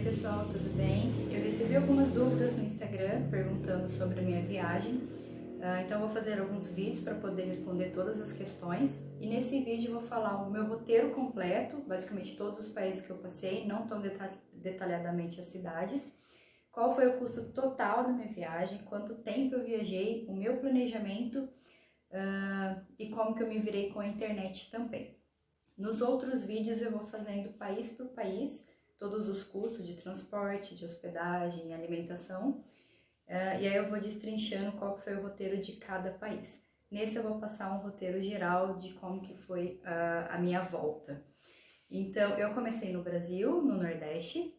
pessoal, tudo bem? Eu recebi algumas dúvidas no Instagram perguntando sobre a minha viagem, então eu vou fazer alguns vídeos para poder responder todas as questões e nesse vídeo eu vou falar o meu roteiro completo, basicamente todos os países que eu passei, não tão detalhadamente as cidades, qual foi o custo total da minha viagem, quanto tempo eu viajei, o meu planejamento e como que eu me virei com a internet também. Nos outros vídeos eu vou fazendo país por país, todos os custos de transporte, de hospedagem, alimentação, e aí eu vou destrinchando qual que foi o roteiro de cada país. Nesse eu vou passar um roteiro geral de como que foi a minha volta. Então, eu comecei no Brasil, no Nordeste,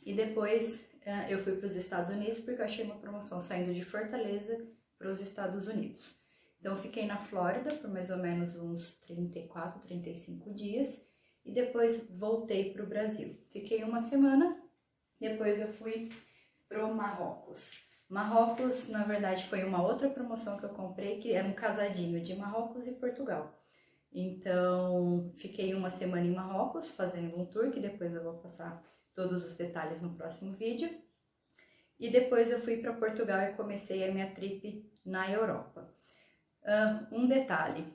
e depois eu fui para os Estados Unidos porque eu achei uma promoção saindo de Fortaleza para os Estados Unidos. Então, eu fiquei na Flórida por mais ou menos uns 34, 35 dias e depois voltei para o Brasil. Fiquei uma semana, depois eu fui para o Marrocos. Marrocos, na verdade, foi uma outra promoção que eu comprei, que era um casadinho de Marrocos e Portugal. Então, fiquei uma semana em Marrocos fazendo um tour, que depois eu vou passar todos os detalhes no próximo vídeo. E depois eu fui para Portugal e comecei a minha trip na Europa. Um detalhe,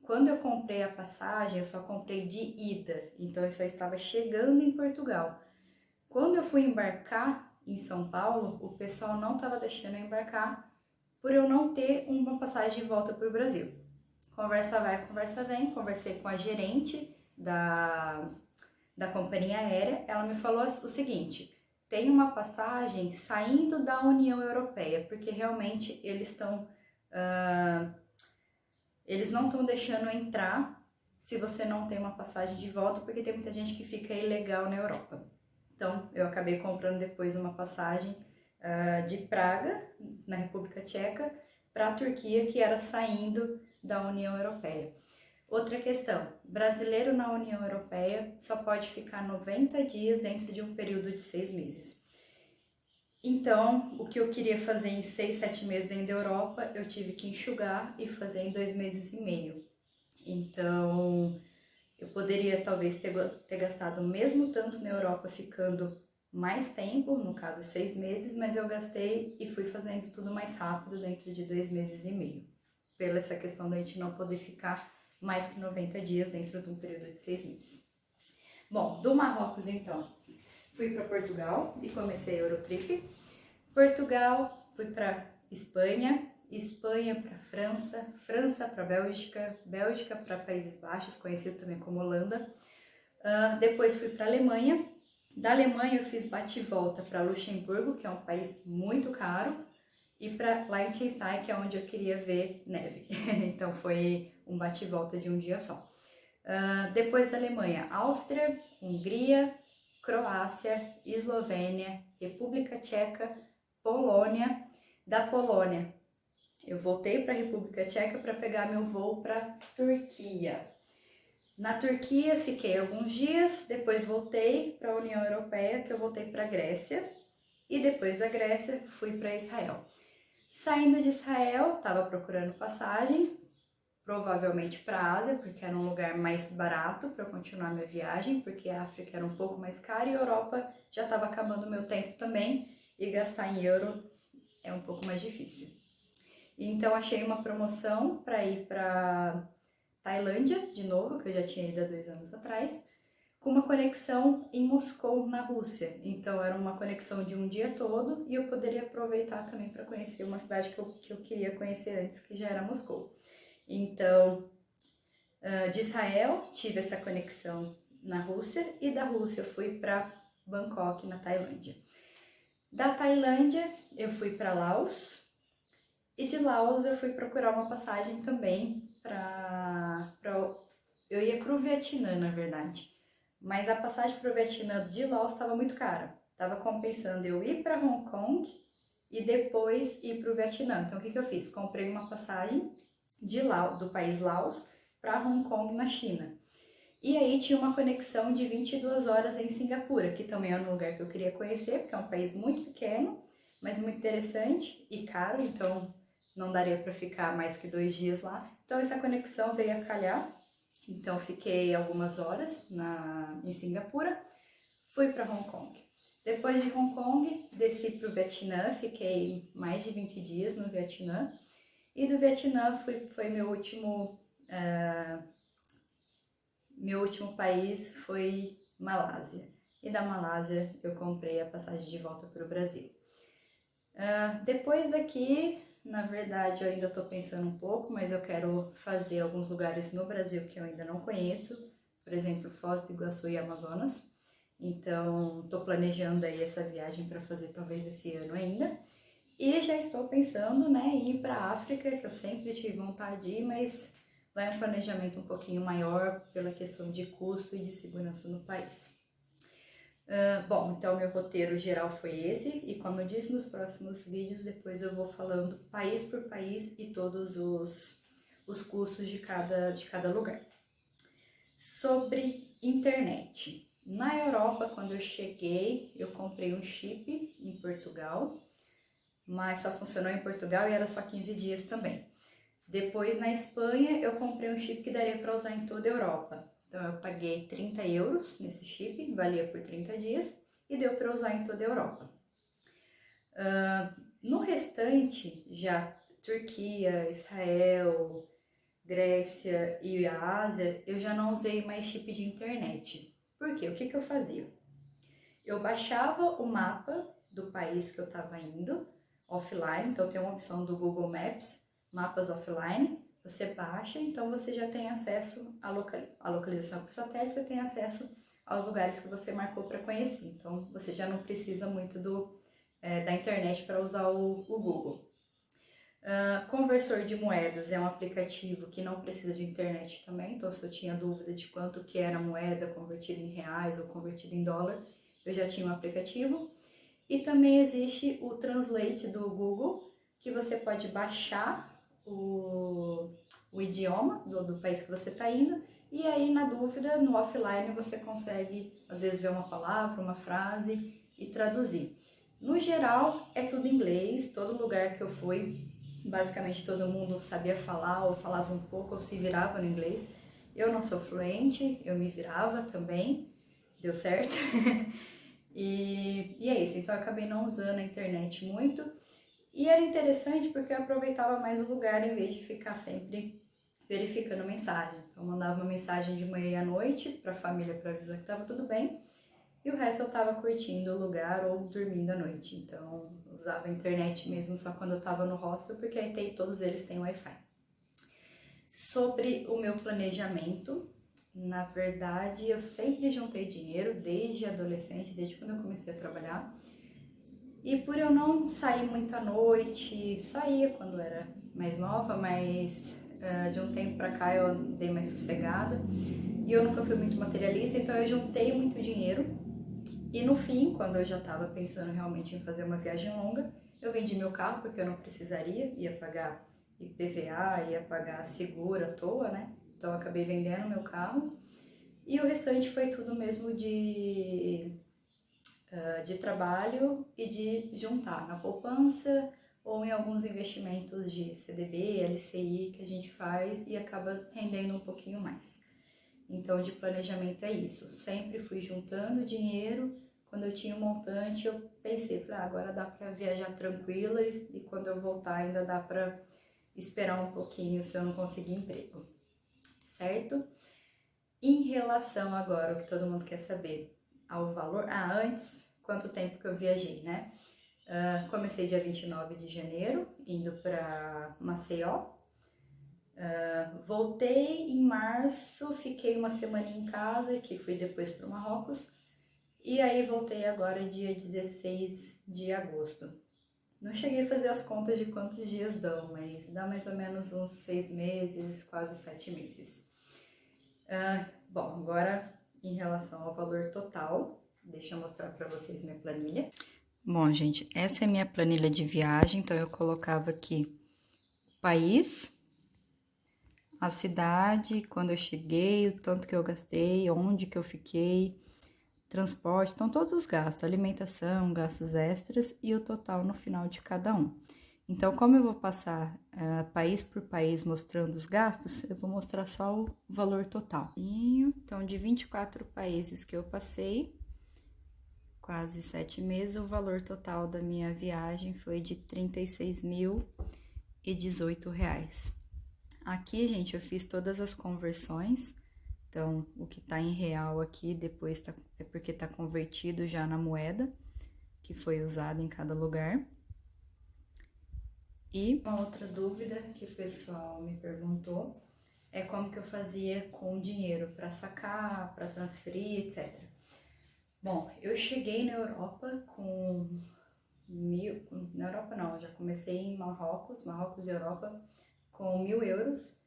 quando eu comprei a passagem, eu só comprei de ida, então eu só estava chegando em Portugal. Quando eu fui embarcar em São Paulo, o pessoal não estava deixando eu embarcar por eu não ter uma passagem de volta para o Brasil. Conversa vai, conversa vem, conversei com a gerente da companhia aérea, ela me falou o seguinte: tem uma passagem saindo da União Europeia, porque realmente eles não estão deixando entrar se você não tem uma passagem de volta, porque tem muita gente que fica ilegal na Europa. Então, eu acabei comprando depois uma passagem de Praga, na República Tcheca, para a Turquia, que era saindo da União Europeia. Outra questão, brasileiro na União Europeia só pode ficar 90 dias dentro de um período de 6 meses. Então, o que eu queria fazer em 6, 7 meses dentro da Europa, eu tive que enxugar e fazer em 2 meses e meio. Então, eu poderia talvez ter gastado o mesmo tanto na Europa ficando mais tempo, no caso 6 meses, mas eu gastei e fui fazendo tudo mais rápido dentro de 2 meses e meio. Pela essa questão da gente não poder ficar mais que 90 dias dentro de um período de 6 meses. Bom, do Marrocos então, fui para Portugal e comecei a Eurotrip. Portugal, fui para Espanha, Espanha para França, França para Bélgica, Bélgica para Países Baixos, conhecido também como Holanda. Depois fui para Alemanha. Da Alemanha eu fiz bate e volta para Luxemburgo, que é um país muito caro, e para Liechtenstein, que é onde eu queria ver neve. Então foi um bate e volta de um dia só. Depois da Alemanha, Áustria, Hungria, Croácia, Eslovênia, República Tcheca, Polônia. Da Polônia, eu voltei para a República Tcheca para pegar meu voo para Turquia. Na Turquia fiquei alguns dias, depois voltei para a União Europeia, que eu voltei para a Grécia, e depois da Grécia fui para Israel. Saindo de Israel, estava procurando passagem, provavelmente para a Ásia, porque era um lugar mais barato para eu continuar minha viagem, porque a África era um pouco mais cara e a Europa já estava acabando o meu tempo também, e gastar em euro é um pouco mais difícil. Então achei uma promoção para ir para Tailândia, de novo, que eu já tinha ido há 2 anos atrás, com uma conexão em Moscou, na Rússia. Então era uma conexão de um dia todo e eu poderia aproveitar também para conhecer uma cidade que eu queria conhecer antes, que já era Moscou. Então, de Israel, tive essa conexão na Rússia e da Rússia eu fui para Bangkok, na Tailândia. Da Tailândia, eu fui para Laos e de Laos eu fui procurar uma passagem também eu ia para o Vietnã, na verdade, mas a passagem para o Vietnã de Laos estava muito cara. Estava compensando eu ir para Hong Kong e depois ir para o Vietnã. Então, o que eu fiz? Comprei uma passagem do país Laos para Hong Kong, na China. E aí tinha uma conexão de 22 horas em Singapura, que também é um lugar que eu queria conhecer, porque é um país muito pequeno, mas muito interessante e caro, então não daria para ficar mais que 2 dias lá. Então essa conexão veio a calhar, então fiquei algumas horas em Singapura, fui para Hong Kong. Depois de Hong Kong, desci para o Vietnã, fiquei mais de 20 dias no Vietnã. E do Vietnã foi meu último país foi Malásia. E da Malásia eu comprei a passagem de volta para o Brasil. Depois daqui, na verdade eu ainda estou pensando um pouco, mas eu quero fazer alguns lugares no Brasil que eu ainda não conheço. Por exemplo, Foz do Iguaçu e Amazonas. Então, estou planejando aí essa viagem para fazer talvez esse ano ainda. E já estou pensando, né, em ir para a África, que eu sempre tive vontade de ir, mas vai um planejamento um pouquinho maior pela questão de custo e de segurança no país. Bom, então meu roteiro geral foi esse, e como eu disse, nos próximos vídeos depois eu vou falando país por país e todos os custos de cada lugar. Sobre internet. Na Europa, quando eu cheguei, eu comprei um chip em Portugal, mas só funcionou em Portugal e era só 15 dias também. Depois, na Espanha, eu comprei um chip que daria para usar em toda a Europa. Então, eu paguei 30 euros nesse chip, valia por 30 dias e deu para usar em toda a Europa. No restante, já Turquia, Israel, Grécia e a Ásia, eu já não usei mais chip de internet. Por quê? O que eu fazia? Eu baixava o mapa do país que eu estava indo, offline, então tem uma opção do Google Maps, mapas offline, você baixa, então você já tem acesso à localização por satélite, você tem acesso aos lugares que você marcou para conhecer, então você já não precisa muito da internet para usar o Google. Conversor de moedas é um aplicativo que não precisa de internet também, então se eu tinha dúvida de quanto que era a moeda convertida em reais ou convertida em dólar, eu já tinha um aplicativo. E também existe o Translate do Google, que você pode baixar o idioma do país que você está indo, e aí na dúvida, no offline, você consegue às vezes ver uma palavra, uma frase e traduzir. No geral, é tudo em inglês, todo lugar que eu fui, basicamente todo mundo sabia falar ou falava um pouco ou se virava no inglês. Eu não sou fluente, eu me virava também, deu certo. E é isso, então eu acabei não usando a internet muito. E era interessante porque eu aproveitava mais o lugar em vez de ficar sempre verificando mensagem. Então eu mandava uma mensagem de manhã e à noite para a família para avisar que estava tudo bem. E o resto eu estava curtindo o lugar ou dormindo à noite. Então eu usava a internet mesmo só quando eu estava no hostel, porque aí todos eles têm Wi-Fi. Sobre o meu planejamento, na verdade eu sempre juntei dinheiro desde adolescente, desde quando eu comecei a trabalhar. E por eu não sair muito à noite, saía quando era mais nova, mas de um tempo pra cá eu andei mais sossegada. E eu nunca fui muito materialista, então eu juntei muito dinheiro. E no fim, quando eu já estava pensando realmente em fazer uma viagem longa, eu vendi meu carro porque eu não precisaria, ia pagar IPVA, ia pagar seguro à toa, né? Então eu acabei vendendo meu carro. E o restante foi tudo mesmo de trabalho e de juntar na poupança ou em alguns investimentos de CDB, LCI que a gente faz e acaba rendendo um pouquinho mais. Então, de planejamento é isso. Sempre fui juntando dinheiro. Quando eu tinha um montante, eu pensei, agora dá para viajar tranquila e quando eu voltar ainda dá para esperar um pouquinho se eu não conseguir emprego, certo? Em relação agora, o que todo mundo quer saber, ao valor, antes, quanto tempo que eu viajei, né? Comecei dia 29 de janeiro, indo para Maceió. Voltei em março, fiquei uma semana em casa, que fui depois para o Marrocos. E aí voltei agora dia 16 de agosto. Não cheguei a fazer as contas de quantos dias dão, mas dá mais ou menos uns 6 meses, quase 7 meses. Bom, agora em relação ao valor total, deixa eu mostrar para vocês minha planilha. Bom, gente, essa é a minha planilha de viagem, então eu colocava aqui o país, a cidade, quando eu cheguei, o tanto que eu gastei, onde que eu fiquei, transporte, então todos os gastos, alimentação, gastos extras e o total no final de cada um. Então, como eu vou passar país por país mostrando os gastos, eu vou mostrar só o valor total. Então, de 24 países que eu passei, quase 7 meses, o valor total da minha viagem foi de R$ 36.018. Aqui, gente, eu fiz todas as conversões, então o que tá em real aqui depois é porque tá convertido já na moeda que foi usada em cada lugar. E uma outra dúvida que o pessoal me perguntou é como que eu fazia com dinheiro para sacar, para transferir, etc. Bom, eu cheguei na Europa na Europa não, já comecei em Marrocos e Europa, com 1.000 euros.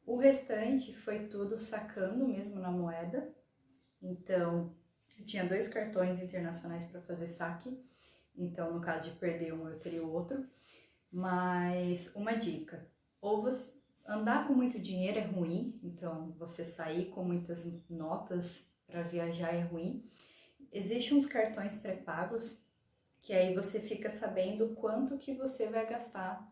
O restante foi tudo sacando mesmo na moeda. Então, eu tinha 2 cartões internacionais para fazer saque. Então, no caso de perder um, eu teria o outro. Mas uma dica, ou você andar com muito dinheiro é ruim, então você sair com muitas notas para viajar é ruim. Existem uns cartões pré-pagos que aí você fica sabendo quanto que você vai gastar,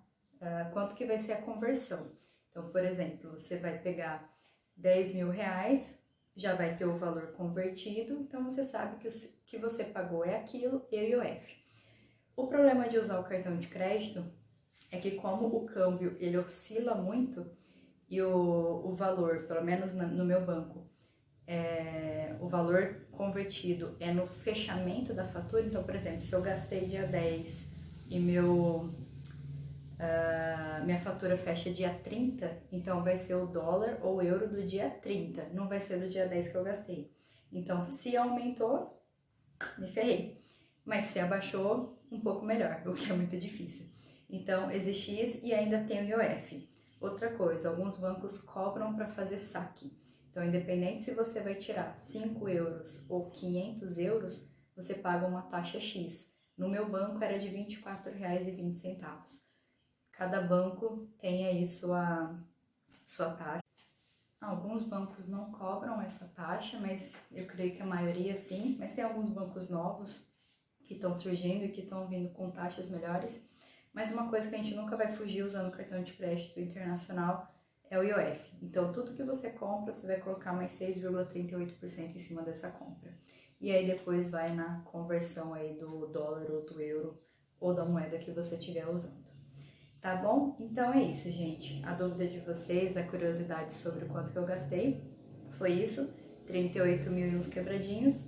quanto que vai ser a conversão. Então, por exemplo, você vai pegar 10 mil reais, já vai ter o valor convertido, então você sabe que o que você pagou é aquilo e o IOF. O problema de usar o cartão de crédito é que como o câmbio ele oscila muito e o valor, pelo menos no meu banco, o valor convertido é no fechamento da fatura. Então, por exemplo, se eu gastei dia 10 e minha fatura fecha dia 30, então vai ser o dólar ou euro do dia 30, não vai ser do dia 10 que eu gastei. Então, se aumentou, me ferrei. Mas se abaixou, um pouco melhor, o que é muito difícil. Então, existe isso e ainda tem o IOF. Outra coisa, alguns bancos cobram para fazer saque. Então, independente se você vai tirar 5 euros ou 500 euros, você paga uma taxa X. No meu banco era de R$ 24,20. Cada banco tem aí sua taxa. Alguns bancos não cobram essa taxa, mas eu creio que a maioria sim. Mas tem alguns bancos novos que estão surgindo e que estão vindo com taxas melhores. Mas uma coisa que a gente nunca vai fugir usando o cartão de crédito internacional é o IOF. Então, tudo que você compra, você vai colocar mais 6,38% em cima dessa compra. E aí depois vai na conversão aí do dólar ou do euro ou da moeda que você estiver usando. Tá bom? Então é isso, gente. A dúvida de vocês, a curiosidade sobre o quanto que eu gastei, foi isso. 38 mil e uns quebradinhos,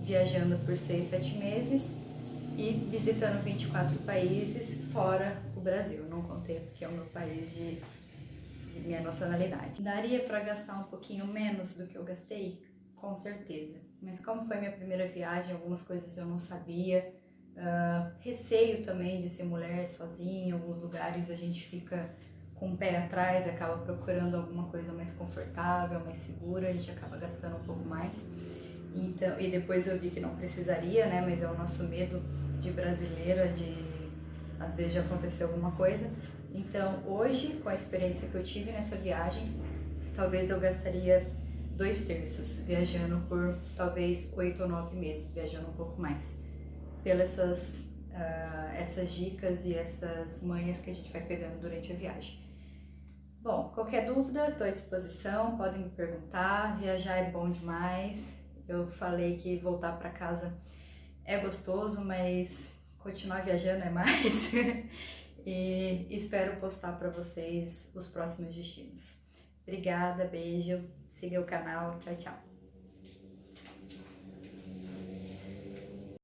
viajando por 6, 7 meses e visitando 24 países fora o Brasil. Não contei porque é o meu país de minha nacionalidade. Daria para gastar um pouquinho menos do que eu gastei? Com certeza. Mas como foi minha primeira viagem, algumas coisas eu não sabia. Receio também de ser mulher sozinha. Em alguns lugares a gente fica com o pé atrás, acaba procurando alguma coisa mais confortável, mais segura, a gente acaba gastando um pouco mais. Então, e depois eu vi que não precisaria, né? Mas é o nosso medo de brasileira, às vezes já aconteceu alguma coisa. Então, hoje, com a experiência que eu tive nessa viagem, talvez eu gastaria 2/3, viajando por talvez 8 ou 9 meses, viajando um pouco mais. Pelas essas dicas e essas manhas que a gente vai pegando durante a viagem. Bom, qualquer dúvida, estou à disposição, podem me perguntar. Viajar é bom demais. Eu falei que voltar para casa é gostoso, mas continuar viajando é mais. E espero postar para vocês os próximos destinos. Obrigada, beijo, siga o canal, tchau, tchau.